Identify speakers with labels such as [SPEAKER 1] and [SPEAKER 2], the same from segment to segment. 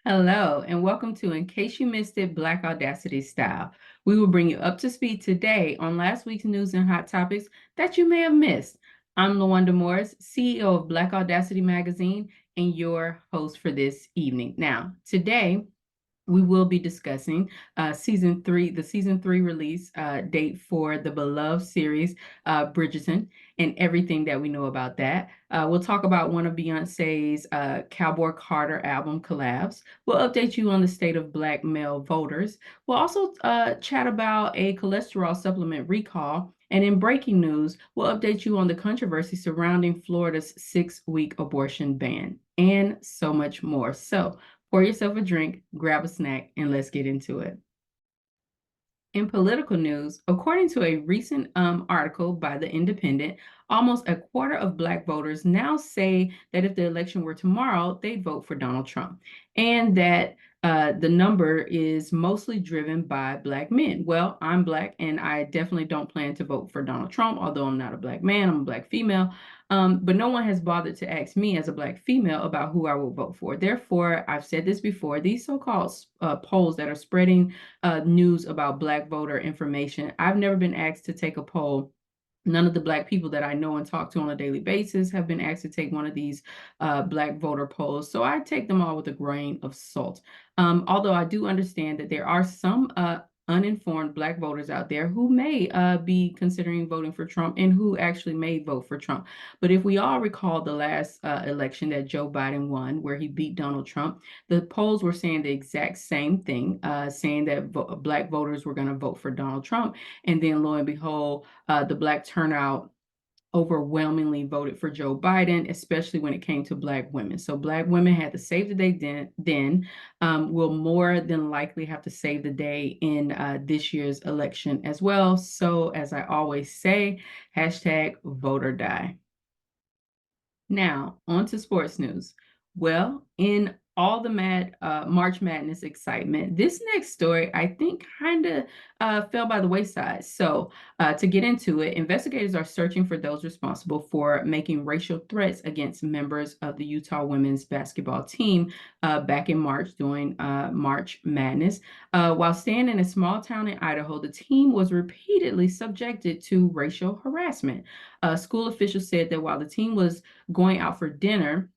[SPEAKER 1] Hello, and welcome to In Case You Missed It, Black Audacity Style. We will bring you up to speed today on last week's news and hot topics that you may have missed. I'm LaWanda Morris, CEO of Black Audacity Magazine, and your host for this evening. Now, today, we will be discussing the season three release date for the beloved series Bridgerton and everything that we know about that. We'll talk about one of Beyonce's Cowboy Carter album collabs. We'll update you on the state of Black male voters. We'll also chat about a cholesterol supplement recall. And in breaking news, we'll update you on the controversy surrounding Florida's 6-week abortion ban and so much more. So, pour yourself a drink, grab a snack, and let's get into it. In political news, according to a recent article by The Independent, almost a quarter of Black voters now say that if the election were tomorrow, they'd vote for Donald Trump, and that the number is mostly driven by Black men. Well, I'm Black, and I definitely don't plan to vote for Donald Trump, although I'm not a Black man, I'm a Black female. But no one has bothered to ask me as a Black female about who I will vote for. Therefore, I've said this before, these so-called polls that are spreading news about Black voter information. I've never been asked to take a poll. None of the Black people that I know and talk to on a daily basis have been asked to take one of these Black voter polls. So I take them all with a grain of salt. Although I do understand that there are some uninformed Black voters out there who may be considering voting for Trump and who actually may vote for Trump. But if we all recall the last election that Joe Biden won, where he beat Donald Trump, the polls were saying the exact same thing, saying that Black voters were going to vote for Donald Trump. And then lo and behold, the Black turnout overwhelmingly voted for Joe Biden, especially when it came to Black women. So Black women had to save the day then, will more than likely have to save the day in this year's election as well. So as I always say, hashtag vote or die. Now, on to sports news. Well, in all the March Madness excitement, this next story, I think, kind of fell by the wayside. So, to get into it, investigators are searching for those responsible for making racial threats against members of the Utah women's basketball team back in March during March Madness. While staying in a small town in Idaho, the team was repeatedly subjected to racial harassment. School officials said that while the team was going out for dinner,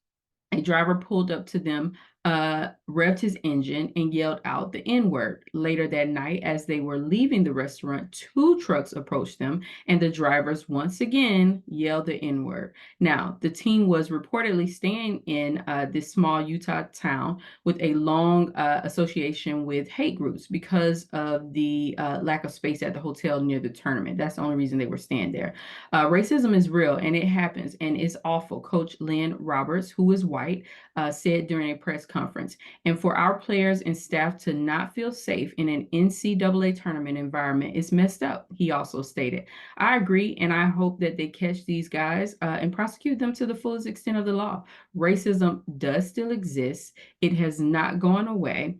[SPEAKER 1] a driver pulled up to them, revved his engine, and yelled out the N-word. Later that night, as they were leaving the restaurant, 2 trucks approached them, and the drivers once again yelled the N-word. Now, the team was reportedly staying in this small Utah town with a long association with hate groups because of the lack of space at the hotel near the tournament. That's the only reason they were staying there. Racism is real, and it happens, and it's awful. Coach Lynn Roberts, who is white, said during a press conference. And for our players and staff to not feel safe in an NCAA tournament environment is messed up, he also stated. I agree, and I hope that they catch these guys and prosecute them to the fullest extent of the law. Racism does still exist, it has not gone away.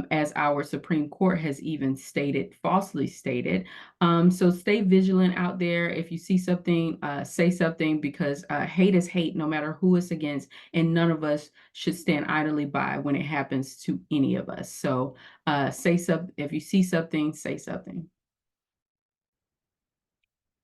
[SPEAKER 1] As our Supreme Court has even falsely stated. So stay vigilant out there. If you see something, say something, because hate is hate no matter who it's against, and none of us should stand idly by when it happens to any of us. So say something. If you see something, say something.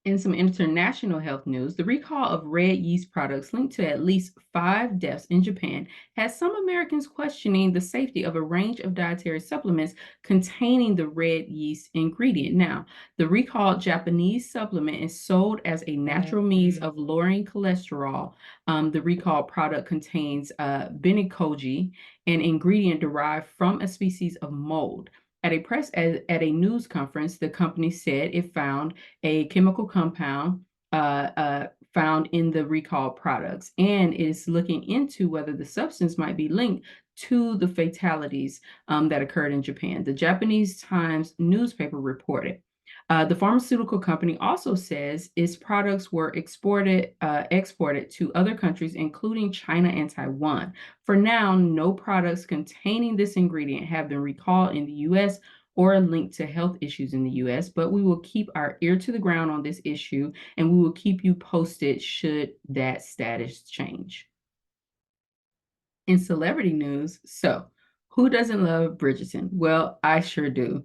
[SPEAKER 1] In some international health news, the recall of red yeast products linked to at least 5 deaths in Japan has some Americans questioning the safety of a range of dietary supplements containing the red yeast ingredient. Now, the recalled Japanese supplement is sold as a natural means of lowering cholesterol. The recalled product contains Benicougi, an ingredient derived from a species of mold. At a news conference, the company said it found a chemical compound found in the recalled products and is looking into whether the substance might be linked to the fatalities that occurred in Japan. The Japanese Times newspaper reported. The pharmaceutical company also says its products were exported to other countries, including China and Taiwan. For now, no products containing this ingredient have been recalled in the U.S. or linked to health issues in the U.S., but we will keep our ear to the ground on this issue, and we will keep you posted should that status change. In celebrity news, Who doesn't love Bridgerton? Well, I sure do.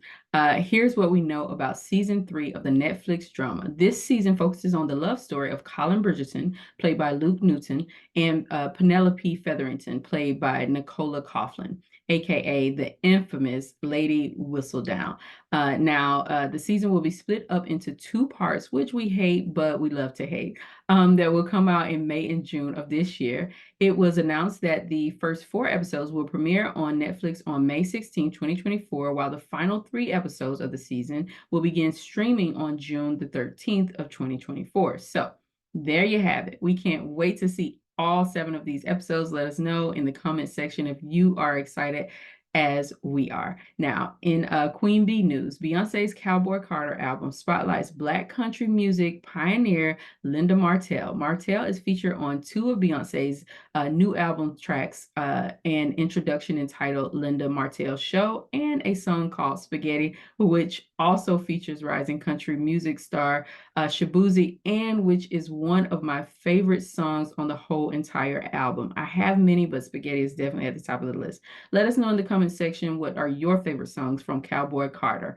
[SPEAKER 1] Here's what we know about season 3 of the Netflix drama. This season focuses on the love story of Colin Bridgerton, played by Luke Newton, and Penelope Featherington, played by Nicola Coughlan, aka the infamous Lady Whistledown. Now, the season will be split up into 2 parts, which we hate, but we love to hate, that will come out in May and June of this year. It was announced that the first 4 episodes will premiere on Netflix on May 16, 2024, while the final 3 episodes of the season will begin streaming on June the 13th of 2024. So there you have it. We can't wait to see all 7 of these episodes. Let us know in the comment section if you are excited as we are. Now, in Queen Bee news, Beyonce's Cowboy Carter album spotlights Black country music pioneer Linda Martell. Martell is featured on 2 of Beyonce's new album tracks, an introduction entitled Linda Martell Show and a song called Spaghetti, which also features rising country music star Shaboozey, and which is one of my favorite songs on the whole entire album. I have many, but Spaghetti is definitely at the top of the list. Let us know in the comment section what are your favorite songs from Cowboy Carter.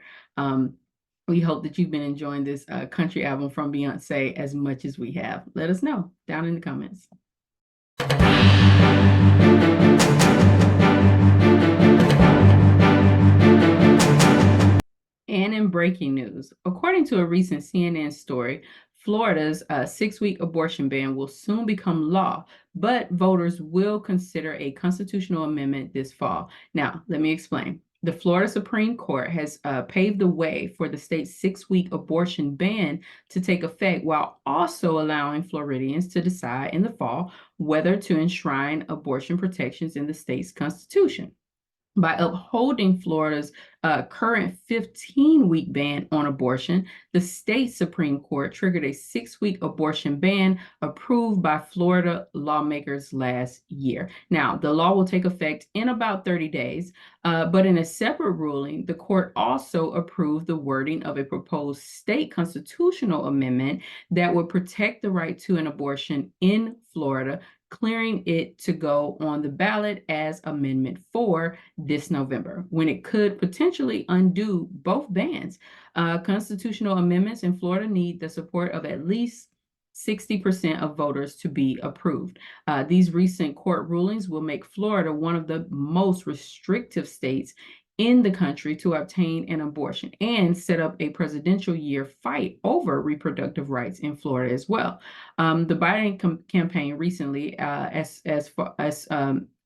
[SPEAKER 1] We hope that you've been enjoying this country album from Beyonce as much as we have. Let us know down in the comments. And in breaking news, according to a recent CNN story, Florida's 6-week abortion ban will soon become law, but voters will consider a constitutional amendment this fall. Now, let me explain. The Florida Supreme Court has paved the way for the state's 6-week abortion ban to take effect, while also allowing Floridians to decide in the fall whether to enshrine abortion protections in the state's constitution. By upholding Florida's current 15-week ban on abortion, the state Supreme Court triggered a 6-week abortion ban approved by Florida lawmakers last year. Now, the law will take effect in about 30 days, but in a separate ruling, the court also approved the wording of a proposed state constitutional amendment that would protect the right to an abortion in Florida, clearing it to go on the ballot as Amendment 4 this November, when it could potentially undo both bans. Constitutional amendments in Florida need the support of at least 60% of voters to be approved. These recent court rulings will make Florida one of the most restrictive states in the country to obtain an abortion, and set up a presidential year fight over reproductive rights in Florida as well. The Biden campaign recently,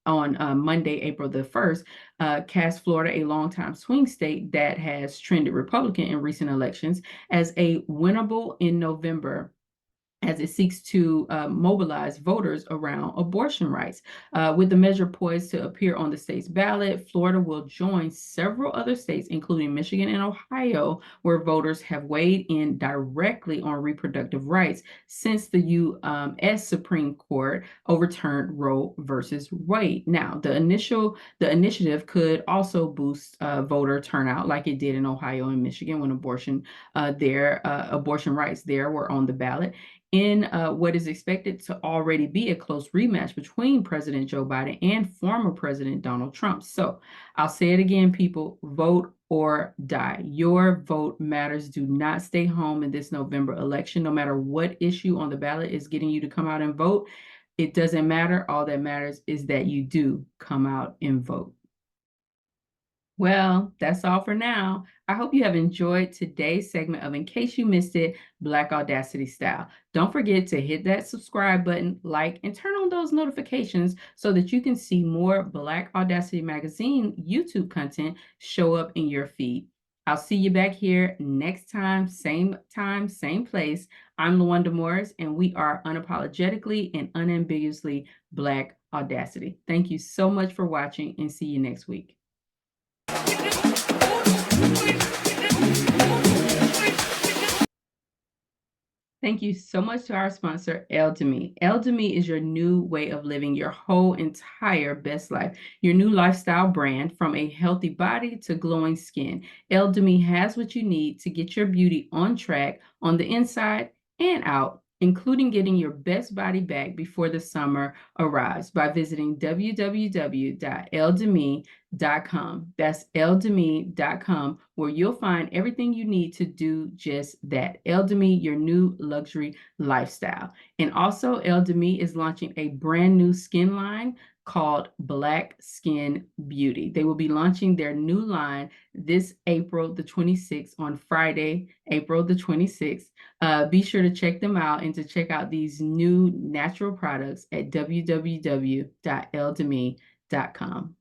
[SPEAKER 1] on Monday, April the 1st, cast Florida, a longtime swing state that has trended Republican in recent elections, as a winnable in November, as it seeks to mobilize voters around abortion rights. With the measure poised to appear on the state's ballot, Florida will join several other states, including Michigan and Ohio, where voters have weighed in directly on reproductive rights since the U.S. Supreme Court overturned Roe versus Wade. Now, the initiative could also boost voter turnout, like it did in Ohio and Michigan when abortion rights there were on the ballot, in what is expected to already be a close rematch between President Joe Biden and former President Donald Trump. So I'll say it again, people: vote or die. Your vote matters. Do not stay home in this November election. No matter what issue on the ballot is getting you to come out and vote, it doesn't matter. All that matters is that you do come out and vote. Well, that's all for now. I hope you have enjoyed today's segment of In Case You Missed It, Black Audacity Style. Don't forget to hit that subscribe button, like, and turn on those notifications so that you can see more Black Audacity Magazine YouTube content show up in your feed. I'll see you back here next time, same place. I'm LaWanda Morris, and we are unapologetically and unambiguously Black Audacity. Thank you so much for watching, and see you next week. Thank you so much to our sponsor, ElDemi. ElDemi is your new way of living your whole entire best life, your new lifestyle brand, from a healthy body to glowing skin. ElDemi has what you need to get your beauty on track on the inside and out including getting your best body back before the summer arrives by visiting www.eldeme.com. That's eldeme.com, where you'll find everything you need to do just that. Eldeme, your new luxury lifestyle. And also, Eldeme is launching a brand new skin line called Black Skin Beauty. They will be launching their new line this April the 26th, on Friday, April the 26th. Be sure to check them out and to check out these new natural products at www.eldeme.com.